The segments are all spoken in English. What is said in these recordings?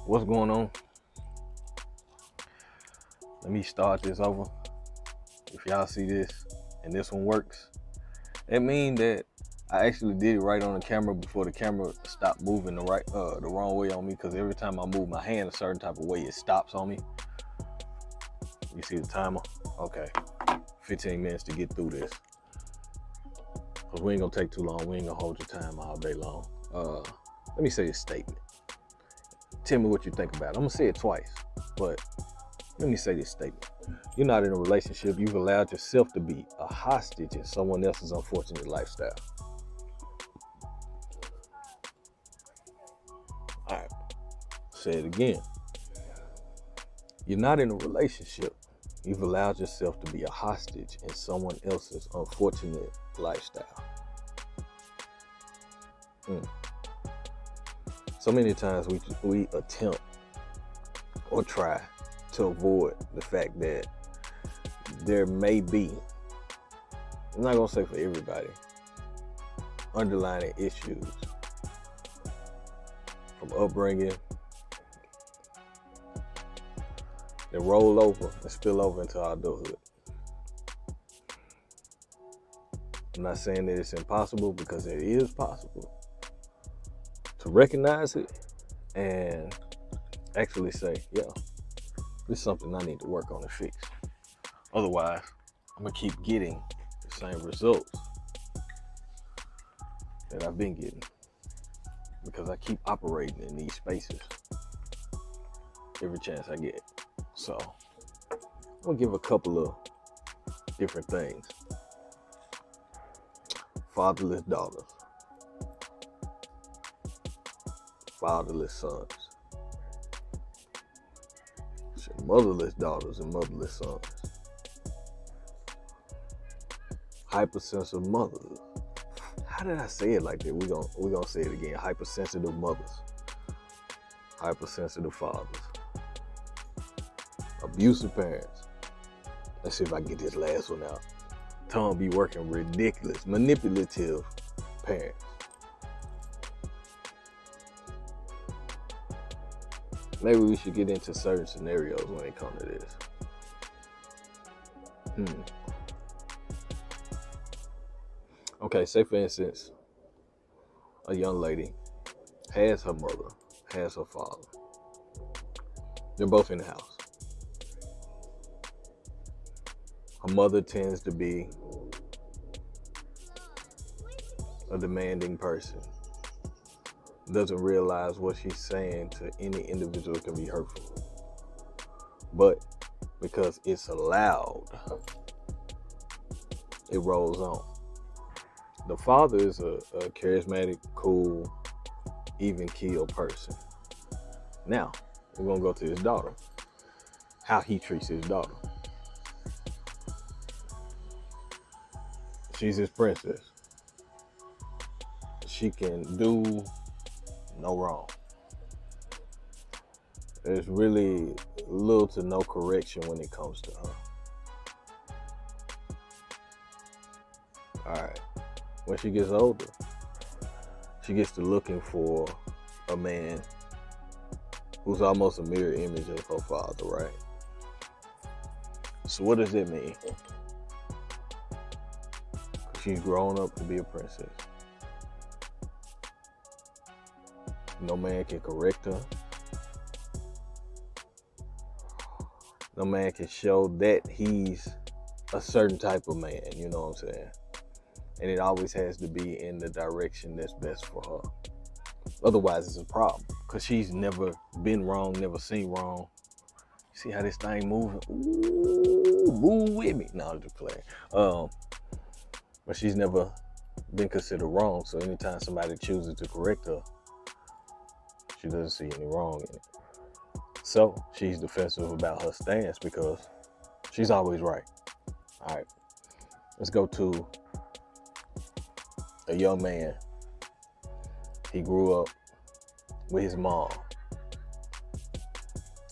What's going on? Let me start this over. If y'all see this and this one works, it means that I actually did it right on the camera before the camera stopped moving the wrong way on me, because every time I move my hand a certain type of way, it stops on me. You see the timer? Okay. 15 minutes to get through this. Because we ain't gonna take too long. We ain't gonna hold your time all day long. Let me say this statement. Tell me what you think about it. I'm gonna say it twice, but let me say this statement. You're not in a relationship. You've allowed yourself to be a hostage in someone else's unfortunate lifestyle. All right. Say it again. You're not in a relationship. You've allowed yourself to be a hostage in someone else's unfortunate lifestyle. So many times we attempt or try to avoid the fact that there may be, I'm not gonna say for everybody, underlying issues from upbringing that roll over and spill over into our adulthood. I'm not saying that it's impossible, because it is possible to recognize it and actually say, yeah, this is something I need to work on and fix. Otherwise, I'm gonna keep getting the same results that I've been getting, because I keep operating in these spaces every chance I get. So I'm gonna give a couple of different things. Fatherless daughters, fatherless sons, motherless daughters and motherless sons, hypersensitive mothers. How did I say it like that? We're gonna say it again. Hypersensitive mothers, hypersensitive fathers, abusive parents. Let's see if I can get this last one out. Tongue be working ridiculous. Manipulative parents. Maybe we should get into certain scenarios when it comes to this. Okay, say for instance, a young lady has her mother, has her father. They're both in the house. Her mother tends to be a demanding person. Doesn't realize what she's saying to any individual can be hurtful. But because it's allowed, it rolls on. The father is a charismatic, cool, even keel person. Now, we're gonna go to his daughter. How he treats his daughter. She's his princess. She can do no wrong. There's really little to no correction when it comes to her. All right. When she gets older, she gets to looking for a man who's almost a mirror image of her father, right? So what does that mean? She's grown up to be a princess. No man can correct her. No man can show that he's a certain type of man, you know what I'm saying? And it always has to be in the direction that's best for her. Otherwise, it's a problem, because she's never been wrong, never seen wrong. See how this thing moving? Ooh, move with me. No, I'm just playing. But she's never been considered wrong, so anytime somebody chooses to correct her, she doesn't see any wrong in it. So she's defensive about her stance because she's always right. All right, let's go to a young man. He grew up with his mom.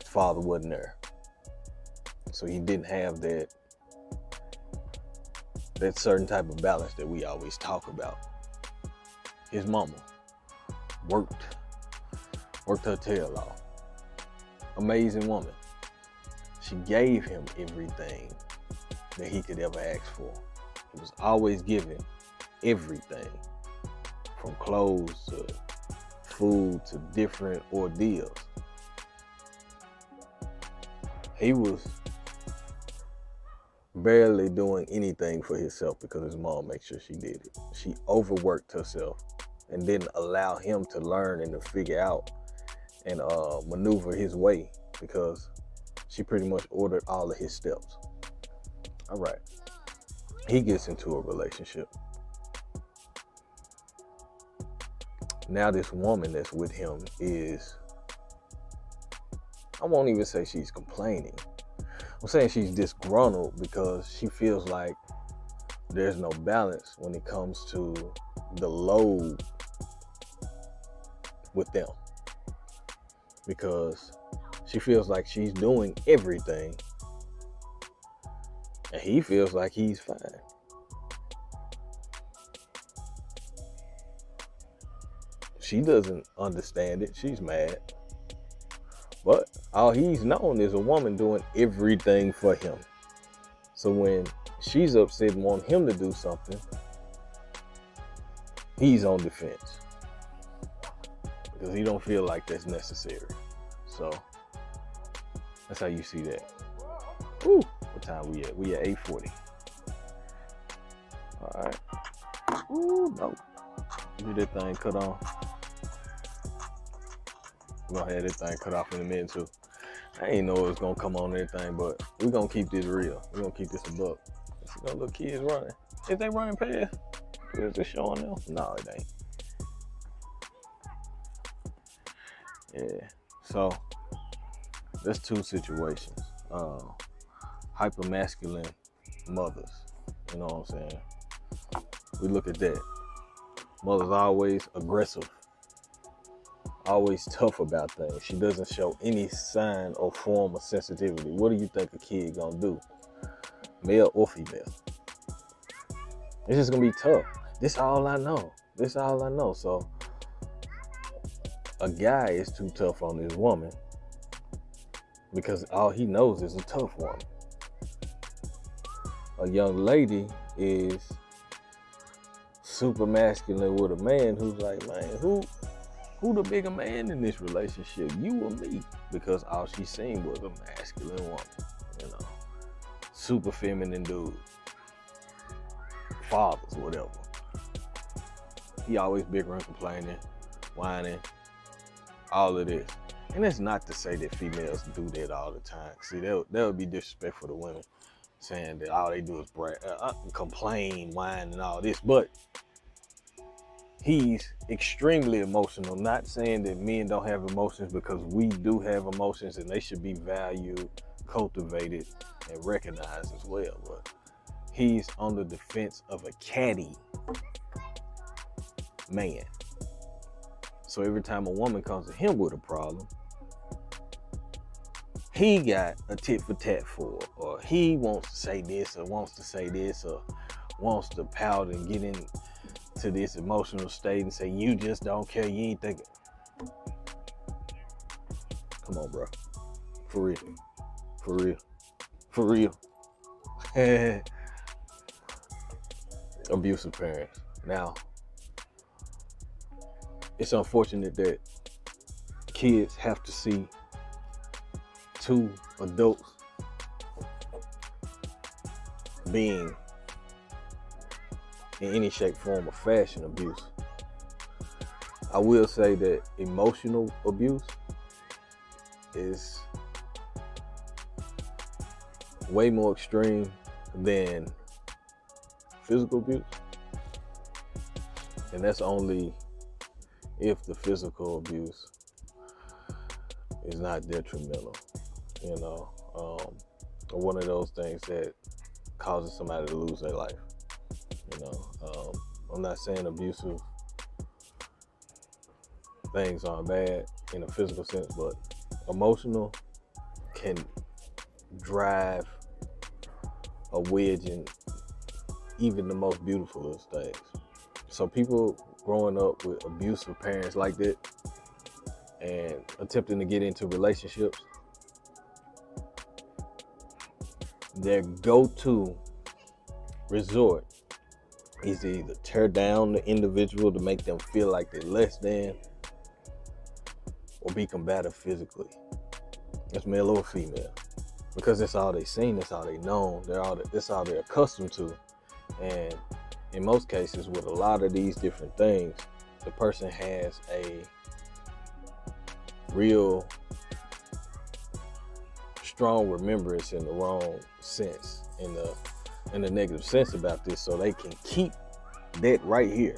His father wasn't there, so he didn't have that certain type of balance that we always talk about. His mama worked her tail off. amazing woman. She gave him everything that he could ever ask for. He was always given everything, from clothes to food to different ordeals. He was barely doing anything for himself because his mom made sure she did it. She overworked herself and didn't allow him to learn and to figure out and maneuver his way, because she pretty much ordered all of his steps. All right. He gets into a relationship. Now this woman that's with him is, I won't even say she's complaining. I'm saying she's disgruntled because she feels like there's no balance when it comes to the load with them. Because she feels like she's doing everything and he feels like he's fine. She doesn't understand it. She's mad. But all he's known is a woman doing everything for him. So when she's upset and wants him to do something, he's on defense because he don't feel like that's necessary. So that's how you see that. Ooh, what time we at? We at 8:40. All right. Ooh, no. Get that thing cut on. We're gonna have this thing cut off in a minute too. I ain't know it was gonna come on everything, but we're gonna keep this real. We're gonna keep this a buck. See those little kids running. Is they running past? Is it showing them? No, it ain't. Yeah. So there's two situations. Hyper masculine mothers. You know what I'm saying? We look at that. Mother's always aggressive. Always tough about things. She doesn't show any sign or form of sensitivity. What do you think a kid gonna do? Male or female? It's just gonna be tough. This all I know. This all I know. So a guy is too tough on this woman because all he knows is a tough woman. A young lady is super masculine with a man who's like, man, who the bigger man in this relationship, you or me? Because all she seen was a masculine woman, you know, super feminine dude, fathers, whatever. He always bickering, complaining, whining, all of this. And that's not to say that females do that all the time. See, that would be disrespectful to women, saying that all they do is complain, whine, and all this. But he's extremely emotional. Not saying that men don't have emotions, because we do have emotions and they should be valued, cultivated, and recognized as well. But he's on the defense of a catty man. So every time a woman comes to him with a problem, he got a tit for tat for her, or he wants to say this or wants to say this, or wants to pout and get into this emotional state and say, you just don't care, you ain't thinking. Come on, bro. For real. For real. For real. Abusive parents. Now, it's unfortunate that kids have to see two adults being in any shape, form, or fashion abuse. I will say that emotional abuse is way more extreme than physical abuse. And that's only if the physical abuse is not detrimental, you know, or one of those things that causes somebody to lose their life. You know, I'm not saying abusive things aren't bad in a physical sense, but emotional can drive a wedge in even the most beautiful of things. So people growing up with abusive parents like that and attempting to get into relationships, their go-to resort is to either tear down the individual to make them feel like they're less than, or be combative physically. It's male or female, because that's all they seen, that's all they know, that's all they're accustomed to. And in most cases, with a lot of these different things, the person has a real strong remembrance in the wrong sense, in the negative sense about this, so they can keep that right here.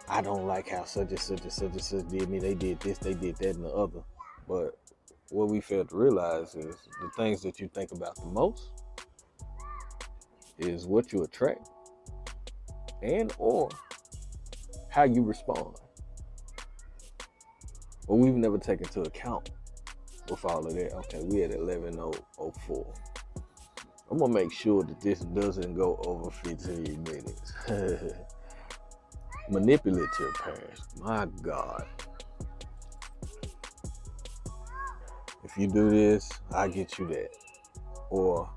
I don't like how such and such and such and such did me. They did this, they did that, and the other. But what we fail to realize is the things that you think about the most is what you attract and or how you respond. But we've never taken into account with all of that. Okay, we at 11:04. I'm gonna make sure that this doesn't go over 15 minutes. Manipulative parents, my God. If you do this, I get you that. Or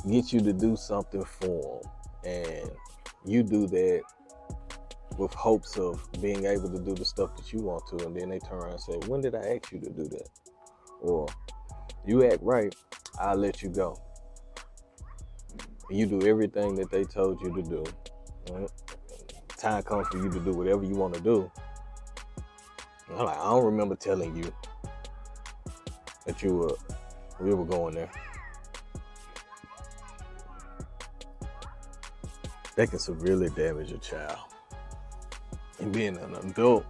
get you to do something for them, and you do that with hopes of being able to do the stuff that you want to, and then they turn around and say, when did I ask you to do that? Or, you act right, I'll let you go. You do everything that they told you to do. Time comes for you to do whatever you want to do. I'm like, I don't remember telling you that we were going there. That can severely damage a child. And being an adult,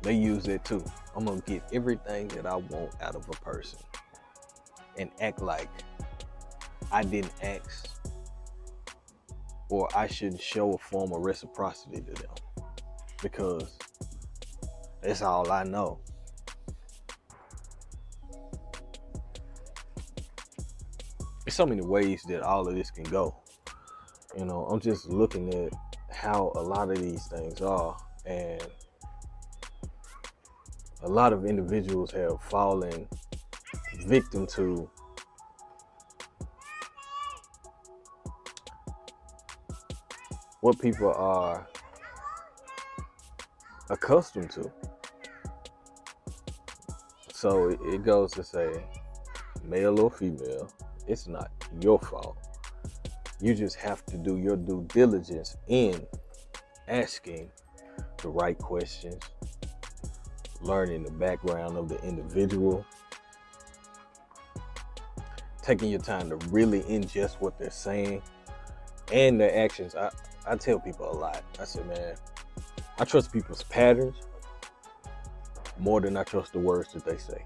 they use that too. I'm gonna get everything that I want out of a person and act like I didn't ask, or I shouldn't show a form of reciprocity to them, because that's all I know. There's so many ways that all of this can go. You know, I'm just looking at how a lot of these things are, and a lot of individuals have fallen victim to what people are accustomed to. So it goes to say, male or female, it's not your fault. You just have to do your due diligence in asking the right questions, learning the background of the individual, taking your time to really ingest what they're saying and their actions. I tell people a lot. I say, man, I trust people's patterns more than I trust the words that they say.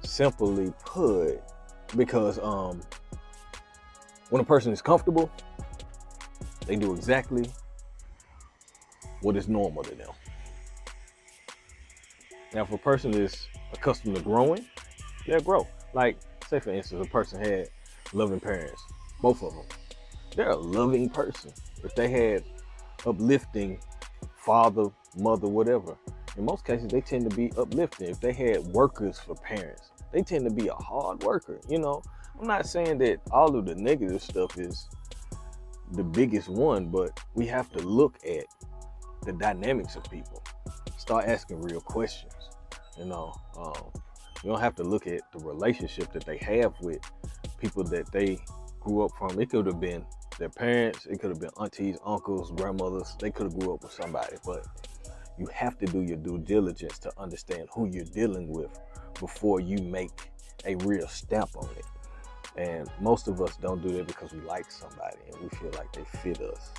Simply put, because when a person is comfortable, they do exactly what is normal to them. Now, if a person is accustomed to growing, they'll grow. Like, say for instance, a person had loving parents, both of them. They're a loving person. If they had uplifting father, mother, whatever, in most cases, they tend to be uplifting. If they had workers for parents, they tend to be a hard worker. You know, I'm not saying that all of the negative stuff is the biggest one, but we have to look at the dynamics of people. Start asking real questions. You know, you don't have to look at the relationship that they have with people that they grew up from. It could have been their parents, it could have been aunties, uncles, grandmothers. They could have grew up with somebody, but you have to do your due diligence to understand who you're dealing with before you make a real stamp on it. And most of us don't do that because we like somebody and we feel like they fit us.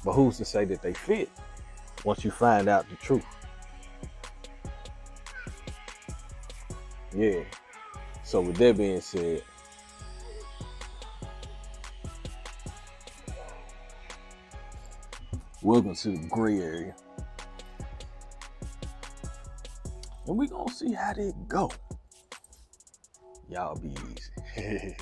But who's to say that they fit once you find out the truth? Yeah. So with that being said, welcome to the gray area. And we're gonna see how they go. Y'all be easy.